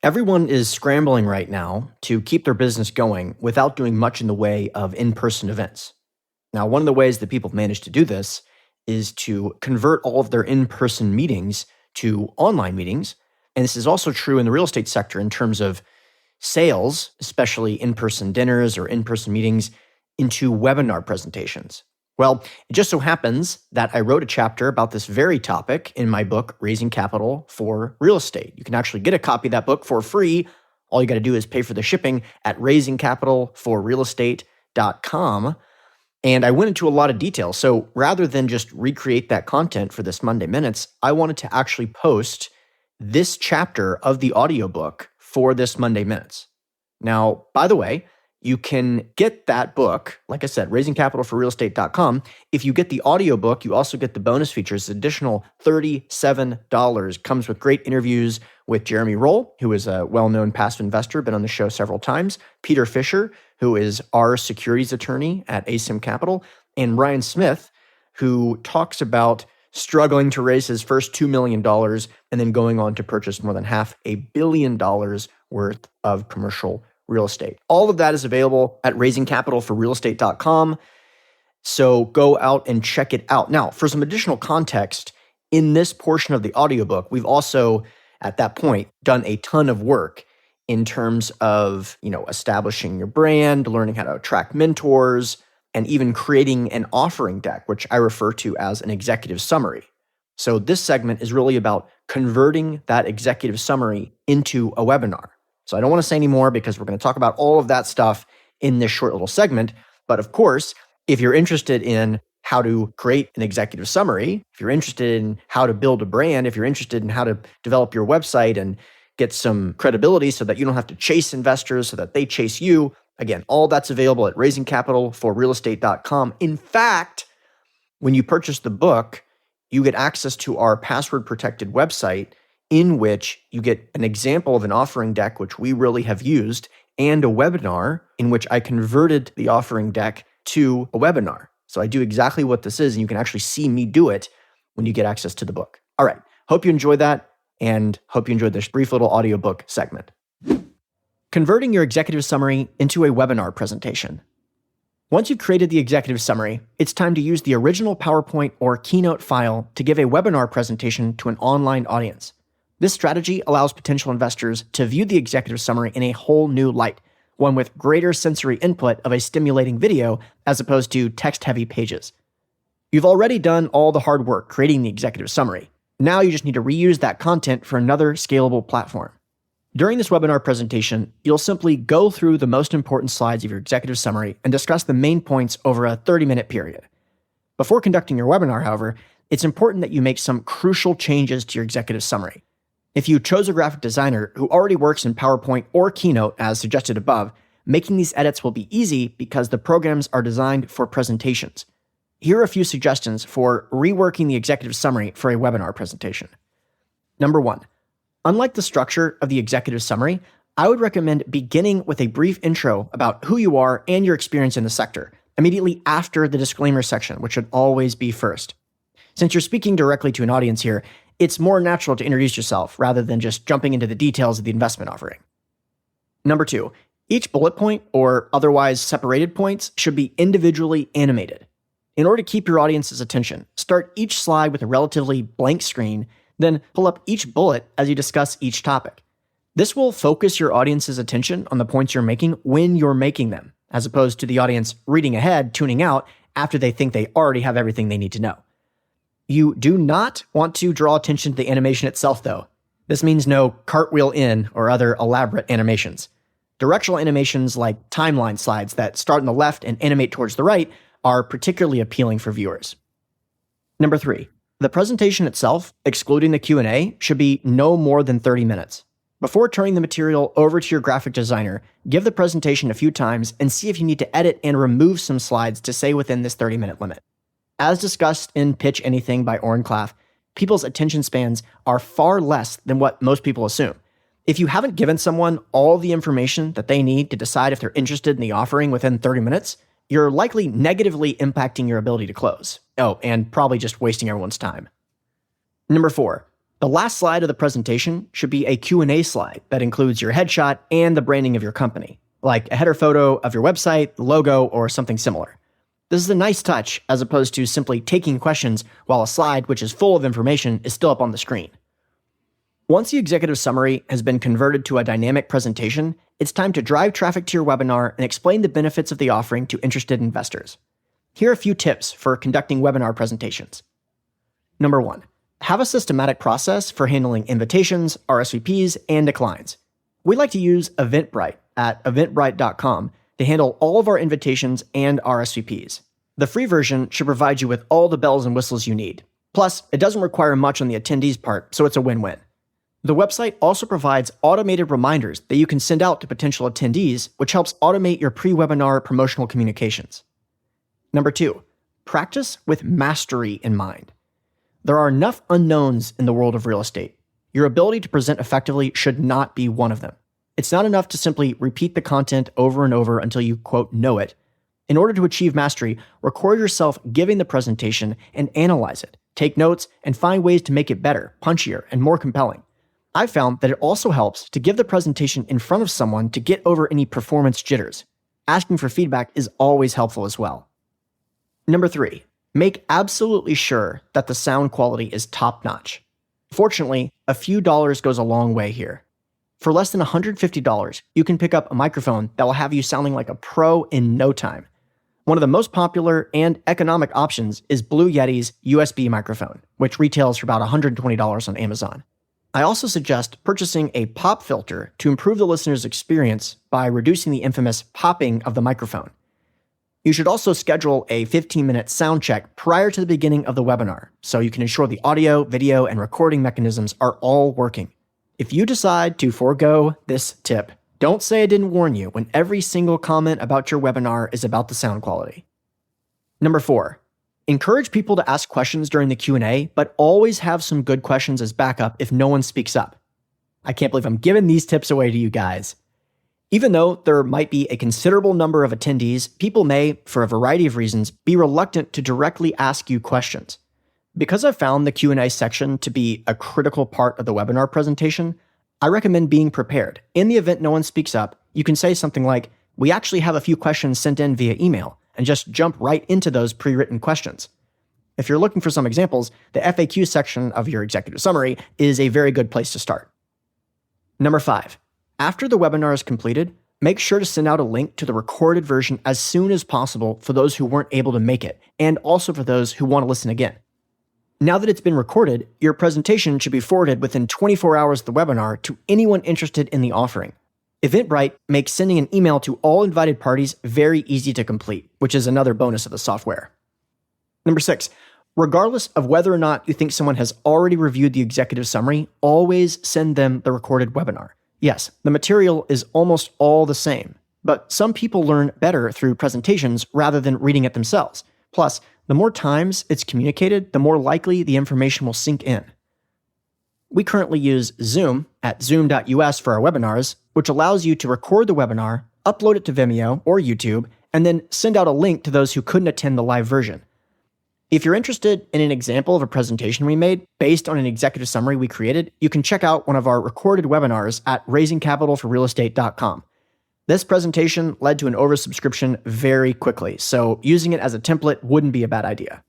Everyone is scrambling right now to keep their business going without doing much in the way of in-person events. Now, one of the ways that people have managed to do this is to convert all of their in-person meetings to online meetings. And this is also true in the real estate sector in terms of sales, especially in-person dinners or in-person meetings, into webinar presentations. Well, it just so happens that I wrote a chapter about this very topic in my book, Raising Capital for Real Estate. You can actually get a copy of that book for free. All you got to do is pay for the shipping at raisingcapitalforrealestate.com. And I went into a lot of detail. So rather than just recreate that content for this Monday Minutes, I wanted to actually post this chapter of the audiobook for this Monday Minutes. Now, by the way, you can get that book, like I said, raisingcapitalforrealestate.com. If you get the audiobook, you also get the bonus features, additional $37. Comes with great interviews with Jeremy Roll, who is a well-known passive investor, been on the show several times, Peter Fisher, who is our securities attorney at ASIM Capital, and Ryan Smith, who talks about struggling to raise his first $2 million and then going on to purchase more than $500 million worth of commercial real estate. All of that is available at raisingcapitalforrealestate.com. So go out and check it out. Now, for some additional context, in this portion of the audiobook, we've also, at that point, done a ton of work in terms of, establishing your brand, learning how to attract mentors, and even creating an offering deck, which I refer to as an executive summary. So this segment is really about converting that executive summary into a webinar. So I don't want to say any more because we're going to talk about all of that stuff in this short little segment. But of course, if you're interested in how to create an executive summary, if you're interested in how to build a brand, if you're interested in how to develop your website and get some credibility so that you don't have to chase investors, so that they chase you, again, all that's available at raisingcapitalforrealestate.com. In fact, when you purchase the book, you get access to our password-protected website in which you get an example of an offering deck, which we really have used, and a webinar in which I converted the offering deck to a webinar. So I do exactly what this is, and you can actually see me do it when you get access to the book. All right. Hope you enjoyed that, and hope you enjoyed this brief little audiobook segment. Converting your executive summary into a webinar presentation. Once you've created the executive summary, it's time to use the original PowerPoint or Keynote file to give a webinar presentation to an online audience. This strategy allows potential investors to view the executive summary in a whole new light, one with greater sensory input of a stimulating video as opposed to text-heavy pages. You've already done all the hard work creating the executive summary. Now you just need to reuse that content for another scalable platform. During this webinar presentation, you'll simply go through the most important slides of your executive summary and discuss the main points over a 30-minute period. Before conducting your webinar, however, it's important that you make some crucial changes to your executive summary. If you chose a graphic designer who already works in PowerPoint or Keynote as suggested above, making these edits will be easy because the programs are designed for presentations. Here are a few suggestions for reworking the executive summary for a webinar presentation. Number 1, unlike the structure of the executive summary, I would recommend beginning with a brief intro about who you are and your experience in the sector, immediately after the disclaimer section, which should always be first. Since you're speaking directly to an audience here, it's more natural to introduce yourself rather than just jumping into the details of the investment offering. Number 2, each bullet point or otherwise separated points should be individually animated. In order to keep your audience's attention, start each slide with a relatively blank screen, then pull up each bullet as you discuss each topic. This will focus your audience's attention on the points you're making when you're making them, as opposed to the audience reading ahead, tuning out after they think they already have everything they need to know. You do not want to draw attention to the animation itself, though. This means no cartwheel in or other elaborate animations. Directional animations like timeline slides that start on the left and animate towards the right are particularly appealing for viewers. Number 3, the presentation itself, excluding the Q&A, should be no more than 30 minutes. Before turning the material over to your graphic designer, give the presentation a few times and see if you need to edit and remove some slides to stay within this 30-minute limit. As discussed in Pitch Anything by Oren Klaff, people's attention spans are far less than what most people assume. If you haven't given someone all the information that they need to decide if they're interested in the offering within 30 minutes, you're likely negatively impacting your ability to close. Oh, and probably just wasting everyone's time. Number 4, The last slide of the presentation should be a Q&A slide that includes your headshot and the branding of your company, like a header photo of your website, logo, or something similar. This is a nice touch as opposed to simply taking questions while a slide, which is full of information, is still up on the screen. Once the executive summary has been converted to a dynamic presentation, it's time to drive traffic to your webinar and explain the benefits of the offering to interested investors. Here are a few tips for conducting webinar presentations. Number 1, have a systematic process for handling invitations, RSVPs, and declines. We like to use Eventbrite at eventbrite.com to handle all of our invitations and RSVPs. The free version should provide you with all the bells and whistles you need. Plus, it doesn't require much on the attendees' part, so it's a win-win. The website also provides automated reminders that you can send out to potential attendees, which helps automate your pre-webinar promotional communications. Number 2, practice with mastery in mind. There are enough unknowns in the world of real estate. Your ability to present effectively should not be one of them. It's not enough to simply repeat the content over and over until you, quote, know it. In order to achieve mastery, record yourself giving the presentation and analyze it. Take notes and find ways to make it better, punchier, and more compelling. I've found that it also helps to give the presentation in front of someone to get over any performance jitters. Asking for feedback is always helpful as well. Number 3, make absolutely sure that the sound quality is top-notch. Fortunately, a few dollars goes a long way here. For less than $150, you can pick up a microphone that will have you sounding like a pro in no time. One of the most popular and economic options is Blue Yeti's USB microphone, which retails for about $120 on Amazon. I also suggest purchasing a pop filter to improve the listener's experience by reducing the infamous popping of the microphone. You should also schedule a 15-minute sound check prior to the beginning of the webinar, so you can ensure the audio, video, and recording mechanisms are all working. If you decide to forego this tip, don't say I didn't warn you when every single comment about your webinar is about the sound quality. Number 4, encourage people to ask questions during the Q&A, but always have some good questions as backup if no one speaks up. I can't believe I'm giving these tips away to you guys. Even though there might be a considerable number of attendees, people may, for a variety of reasons, be reluctant to directly ask you questions. Because I've found the Q&A section to be a critical part of the webinar presentation, I recommend being prepared. In the event no one speaks up, you can say something like, "We actually have a few questions sent in via email," and just jump right into those pre-written questions. If you're looking for some examples, the FAQ section of your executive summary is a very good place to start. Number 5, after the webinar is completed, make sure to send out a link to the recorded version as soon as possible for those who weren't able to make it, and also for those who want to listen again. Now that it's been recorded, your presentation should be forwarded within 24 hours of the webinar to anyone interested in the offering. Eventbrite makes sending an email to all invited parties very easy to complete, which is another bonus of the software. Number 6, regardless of whether or not you think someone has already reviewed the executive summary, always send them the recorded webinar. Yes, the material is almost all the same, but some people learn better through presentations rather than reading it themselves. Plus, the more times it's communicated, the more likely the information will sink in. We currently use Zoom at zoom.us for our webinars, which allows you to record the webinar, upload it to Vimeo or YouTube, and then send out a link to those who couldn't attend the live version. If you're interested in an example of a presentation we made based on an executive summary we created, you can check out one of our recorded webinars at raisingcapitalforrealestate.com. This presentation led to an oversubscription very quickly, so using it as a template wouldn't be a bad idea.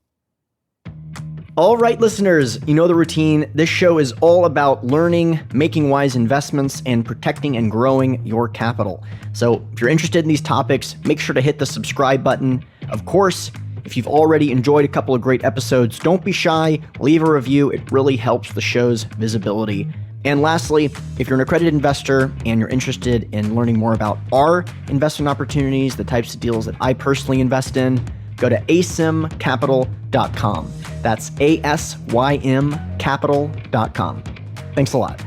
All right, listeners, you know the routine. This show is all about learning, making wise investments, and protecting and growing your capital. So if you're interested in these topics, make sure to hit the subscribe button. Of course, if you've already enjoyed a couple of great episodes, don't be shy, leave a review. It really helps the show's visibility. And lastly, if you're an accredited investor and you're interested in learning more about our investment opportunities, the types of deals that I personally invest in, go to asymcapital.com. That's ASYMcapital.com. Thanks a lot.